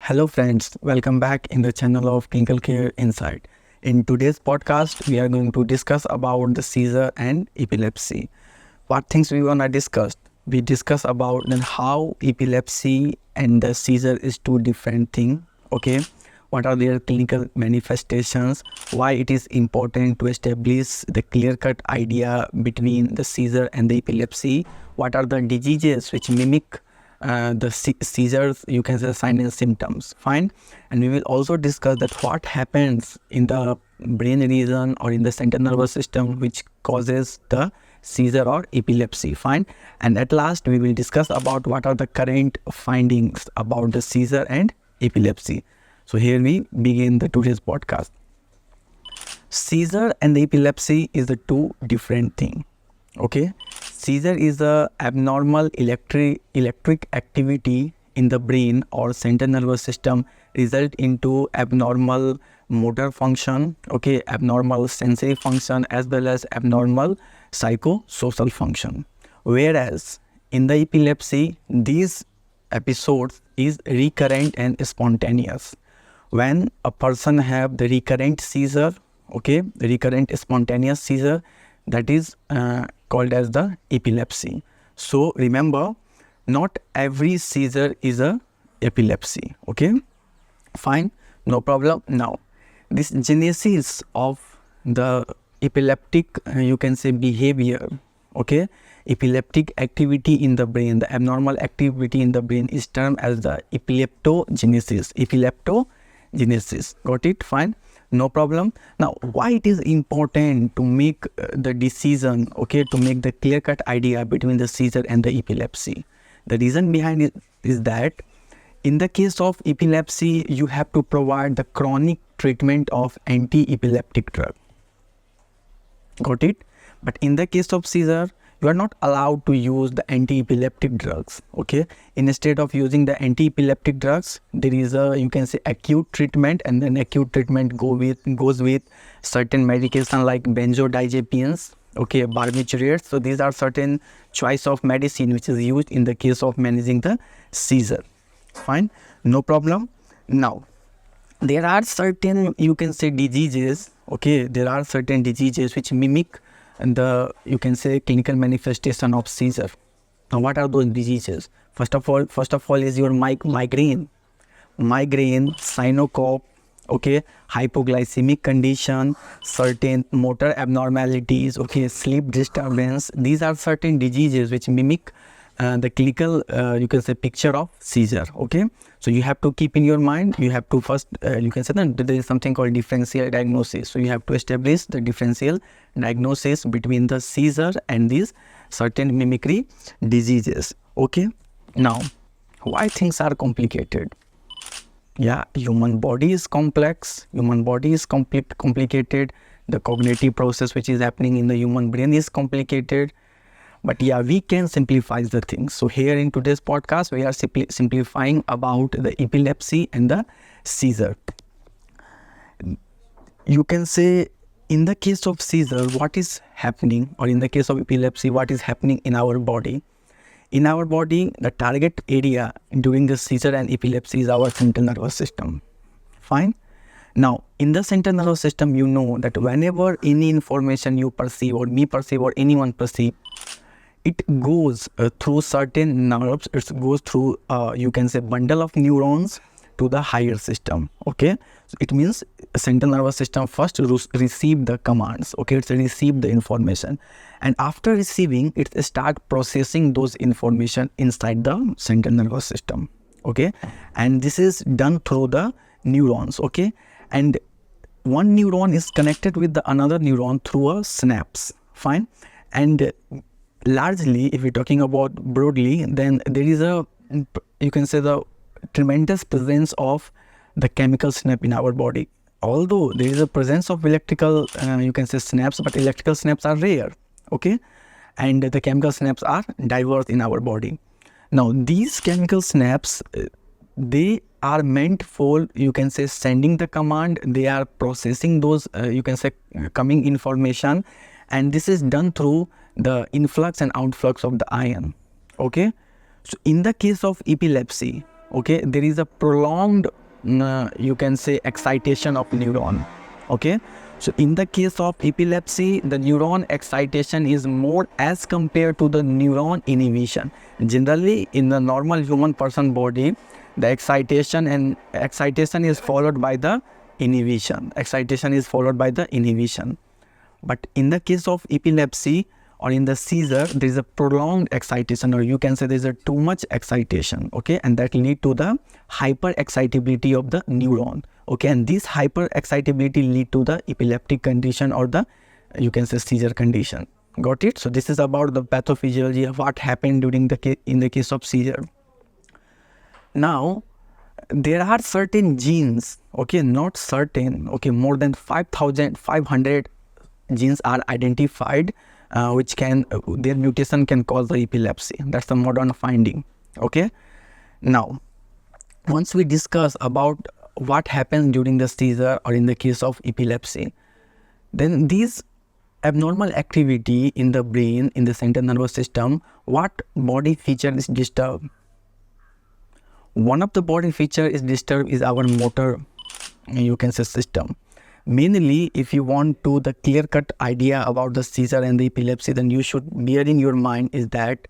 Hello friends, welcome back in the channel of Clinical Care Insight. In today's podcast, we are going to discuss about the seizure and epilepsy. What things we want to discuss? We discuss about then how epilepsy and the seizure is two different things. Okay, what are their clinical manifestations? Why it is important to establish the clear-cut idea between the seizure and the epilepsy? What are the diseases which mimic the seizures, you can say signs and symptoms, fine. And we will also discuss that what happens in the brain region or in the central nervous system which causes the seizure or epilepsy, fine. And at last we will discuss about what are the current findings about the seizure and epilepsy. So here we begin the today's podcast. Seizure and the epilepsy is the two different things. Okay, seizure is a abnormal electric activity in the brain or central nervous system result into abnormal motor function, okay, abnormal sensory function as well as abnormal psychosocial function. Whereas in the epilepsy, these episodes is recurrent and spontaneous. When a person have the recurrent seizure, okay, the recurrent spontaneous seizure, that is called as the epilepsy. So remember, not every seizure is a epilepsy. Okay, fine, no problem. Now, this genesis of the epileptic, you can say behavior, okay, epileptic activity in the brain, the abnormal activity in the brain is termed as the epileptogenesis. Epileptogenesis, got it? Fine. No problem. Now, why it is important to make the decision, okay, to make the clear-cut idea between the seizure and the epilepsy? The reason behind it is that in the case of epilepsy, you have to provide the chronic treatment of anti-epileptic drug. Got it? But in the case of seizure, you are not allowed to use the anti-epileptic drugs, okay? Instead of using the anti-epileptic drugs, there is a, you can say, acute treatment, and then acute treatment goes with certain medication like benzodiazepines, okay, barbiturates. So these are certain choice of medicine which is used in the case of managing the seizure. Fine, no problem. Now, there are certain, you can say, diseases, okay, there are certain diseases which mimic and the, you can say, clinical manifestation of seizure. Now, what are those diseases? First of all is your migraine, syncope, okay, hypoglycemic condition, certain motor abnormalities, okay, sleep disturbance. These are certain diseases which mimic the clinical, you can say, picture of seizure, okay. So you have to keep in your mind, you have to first, you can say that there is something called differential diagnosis. So you have to establish the differential diagnosis between the seizure and these certain mimicry diseases, okay. Now, why things are complicated? Yeah, human body is complex, complicated, the cognitive process which is happening in the human brain is complicated. But yeah, we can simplify the things. So here in today's podcast, we are simplifying about the epilepsy and the seizure. You can say in the case of seizure, what is happening, or in the case of epilepsy, what is happening in our body? In our body, the target area during the seizure and epilepsy is our central nervous system. Fine. Now, in the central nervous system, you know that whenever any information you perceive, or me perceive, or anyone perceive, it goes through certain nerves, it goes through, you can say, bundle of neurons to the higher system, okay. So it means central nervous system first receive the commands, okay, it's receive the information, and after receiving, it start processing those information inside the central nervous system, okay. And this is done through the neurons, okay. And one neuron is connected with the another neuron through a synapse, fine. And largely, if we're talking about broadly, then there is a, you can say, the tremendous presence of the chemical synapse in our body. Although there is a presence of electrical, you can say, synapse, but electrical synapse are rare, okay, and the chemical synapse are diverse in our body. Now, these chemical synapse, they are meant for, you can say, sending the command. They are processing those, you can say, coming information, and this is done through the influx and outflux of the ion, okay. So in the case of epilepsy, okay, there is a prolonged you can say excitation of neuron. Okay, so in the case of epilepsy, the neuron excitation is more as compared to the neuron inhibition. Generally in the normal human person body, the excitation is followed by the inhibition. But in the case of epilepsy or in the seizure, there is a prolonged excitation, or you can say there is a too much excitation, okay, and that lead to the hyperexcitability of the neuron, okay, and this hyperexcitability lead to the epileptic condition or the you can say seizure condition. Got it? So this is about the pathophysiology of what happened during in the case of seizure. Now there are certain genes, okay, not certain, okay, more than 5,500 genes are identified which can their mutation can cause the epilepsy. That's the modern finding. Okay, now once we discuss about what happens during the seizure or in the case of epilepsy, then these abnormal activity in the brain, in the central nervous system, what body feature is disturbed? One of the body feature is disturbed is our motor, you can say, system. Mainly, if you want to the clear-cut idea about the seizure and the epilepsy, then you should bear in your mind is that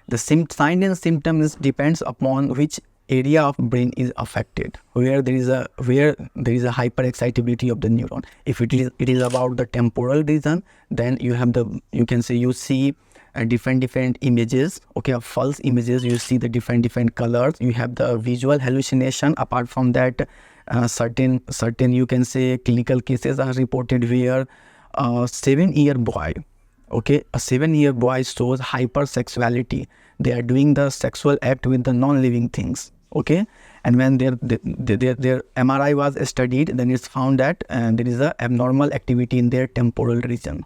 the sign and symptoms depends upon which area of brain is affected, where there is a hyperexcitability of the neuron. If it is about the temporal region, then you have you can say you see different images, okay, of false images. You see the different colors. You have the visual hallucination. Apart from that, certain you can say clinical cases are reported where a 7-year boy, okay, a 7-year boy shows hypersexuality. They are doing the sexual act with the non-living things, okay, and when their MRI was studied, then it's found that there is a abnormal activity in their temporal region.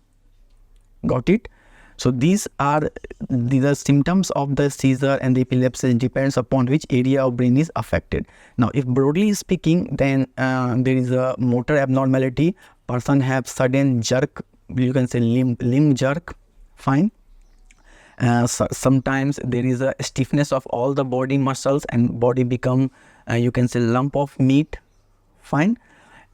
Got it? So these are the symptoms of the seizure and the epilepsy. Depends upon which area of brain is affected. Now, if broadly speaking, then there is a motor abnormality. Person have sudden jerk, you can say limb jerk, fine. Sometimes there is a stiffness of all the body muscles and body become you can say lump of meat, fine.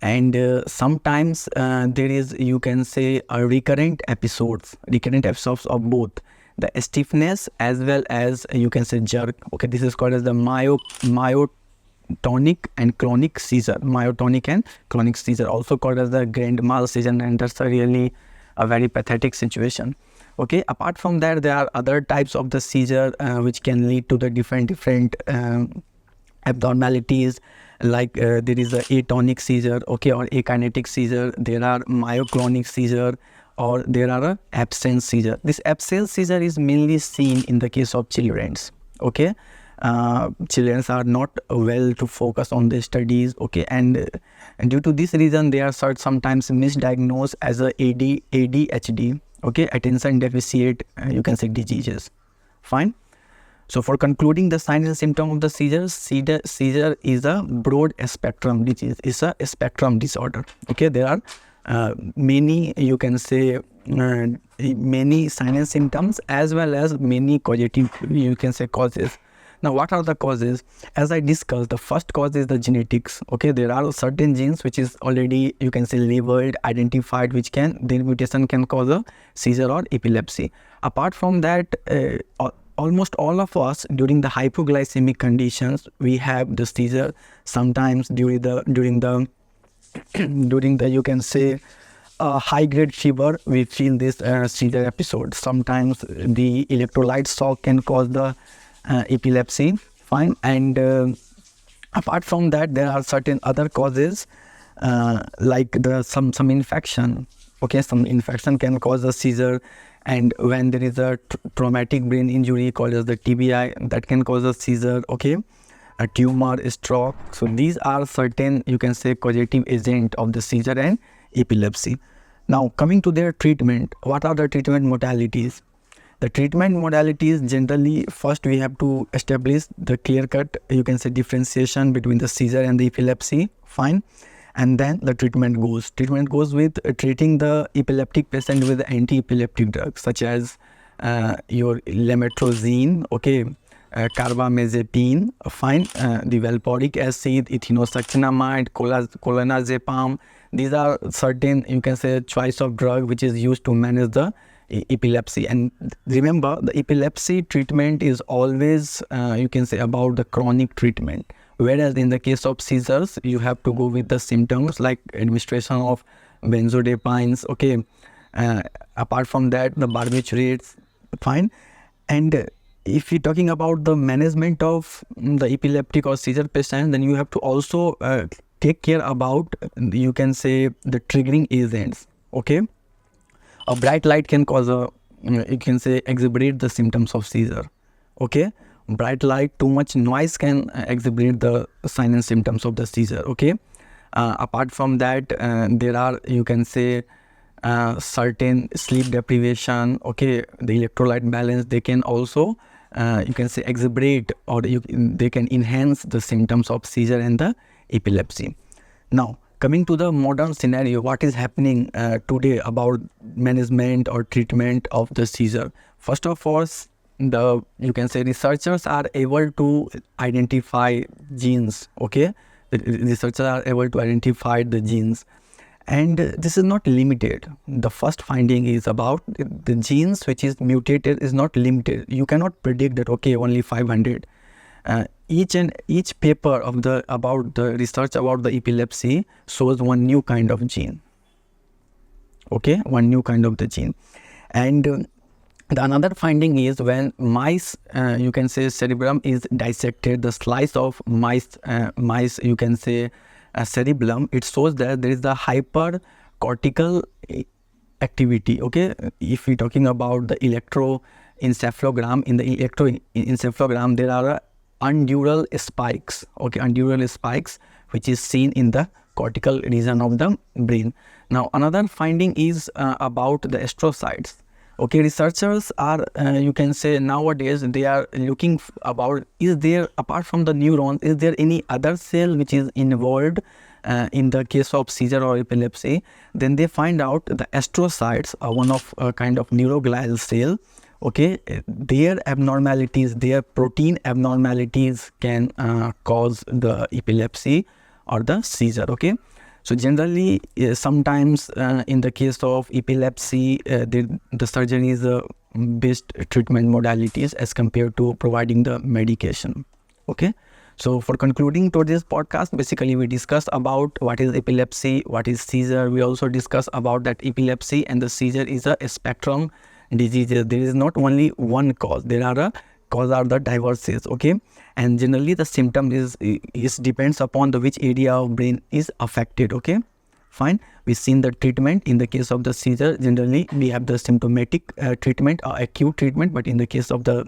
And sometimes there is you can say recurrent episodes of both the stiffness as well as you can say jerk. Okay, this is called as the myotonic and clonic seizure. Myotonic and clonic seizure, also called as the grand mal seizure, and that's really a very pathetic situation. Okay, apart from that, there are other types of the seizure which can lead to the different abnormalities, like there is a atonic seizure, okay, or akinetic seizure. There are myoclonic seizure, or there are a absence seizure. This absence seizure is mainly seen in the case of children. Okay, children are not well to focus on their studies, okay, and due to this reason they are sometimes misdiagnosed as a ADHD, okay, attention deficit you can say diseases, fine. So for concluding the sign and symptom of the seizure is a broad spectrum disease. It's a spectrum disorder. Okay, there are many you can say many sign and symptoms as well as many causative you can say causes. Now, what are the causes? As I discussed, the first cause is the genetics. Okay, there are certain genes which is already you can say labeled, identified, which their mutation can cause a seizure or epilepsy. Apart from that, almost all of us during the hypoglycemic conditions we have the seizure. Sometimes during the you can say high grade fever we feel this seizure episode. Sometimes the electrolyte shock can cause the epilepsy, fine. And apart from that, there are certain other causes like some infection. Okay, some infection can cause a seizure. And when there is a traumatic brain injury called as the TBI, that can cause a seizure, okay, a tumor, a stroke. So these are certain you can say causative agent of the seizure and epilepsy. Now coming to their treatment, what are the treatment modalities? The treatment modalities generally, first we have to establish the clear-cut you can say differentiation between the seizure and the epilepsy, fine. And then the treatment goes with treating the epileptic patient with anti-epileptic drugs such as your lamotrigine, okay, carbamazepine, fine, the valproic acid, ethinosuccinamide, clonazepam. These are certain, you can say, choice of drug which is used to manage the epilepsy. And remember, the epilepsy treatment is always, you can say, about the chronic treatment. Whereas in the case of seizures, you have to go with the symptoms like administration of benzodiazepines, okay. Apart from that, the barbiturates, fine. And if you're talking about the management of the epileptic or seizure patient, then you have to also take care about, you can say, the triggering agents, okay. A bright light can cause a, you can say, exacerbate the symptoms of seizure, okay. Bright light, too much noise can exacerbate the sign and symptoms of the seizure, okay. Apart from that, there are, you can say, certain sleep deprivation, okay, the electrolyte balance, they can also, you can say, exacerbate, or they can enhance the symptoms of seizure and the epilepsy. Now, coming to the modern scenario, what is happening today about management or treatment of the seizure? First of all, you can say, researchers are able to identify genes, okay. The researchers are able to identify the genes, and this is not limited. The first finding is about the genes which is mutated is not limited. You cannot predict that, okay, only 500. Each paper of about the research about the epilepsy shows one new kind of gene, okay, one new kind of the gene. And the another finding is when mice, you can say, cerebrum is dissected, the slice of mice, you can say, cerebellum, it shows that there is the hypercortical activity, okay. If we're talking about the electroencephalogram, in the electroencephalogram there are undaural spikes, okay, undaural spikes, which is seen in the cortical region of the brain. Now, another finding is about the astrocytes. Okay, researchers are, you can say, nowadays they are looking about, is there, apart from the neurons, is there any other cell which is involved in the case of seizure or epilepsy? Then they find out the astrocytes are one of a kind of neuroglial cell, okay. Their abnormalities, their protein abnormalities can cause the epilepsy or the seizure, okay. So generally, sometimes in the case of epilepsy, the surgery is the best treatment modalities as compared to providing the medication, okay. So for concluding today's podcast, basically we discussed about what is epilepsy, what is seizure. We also discussed about that epilepsy and the seizure is a spectrum diseases. There is not only one cause, there are a cause are the diverses, okay. And generally the symptom is depends upon the which area of brain is affected, okay. Fine. We've seen the treatment. In the case of the seizure, generally we have the symptomatic treatment or acute treatment, but in the case of the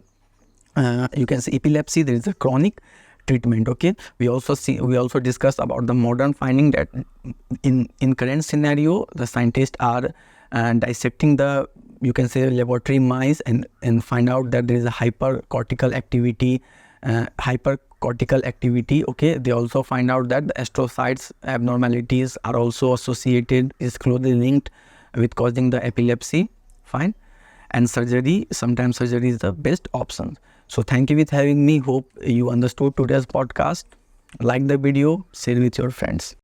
you can say epilepsy, there is a chronic treatment, okay. We also discussed about the modern finding that in current scenario, the scientists are dissecting the, you can say, laboratory mice and find out that there is a hypercortical activity, okay. They also find out that the astrocytes abnormalities are also associated, is closely linked with causing the epilepsy, fine. And surgery, sometimes surgery is the best option. So thank you with having me. Hope you understood today's podcast. Like the video, share with your friends.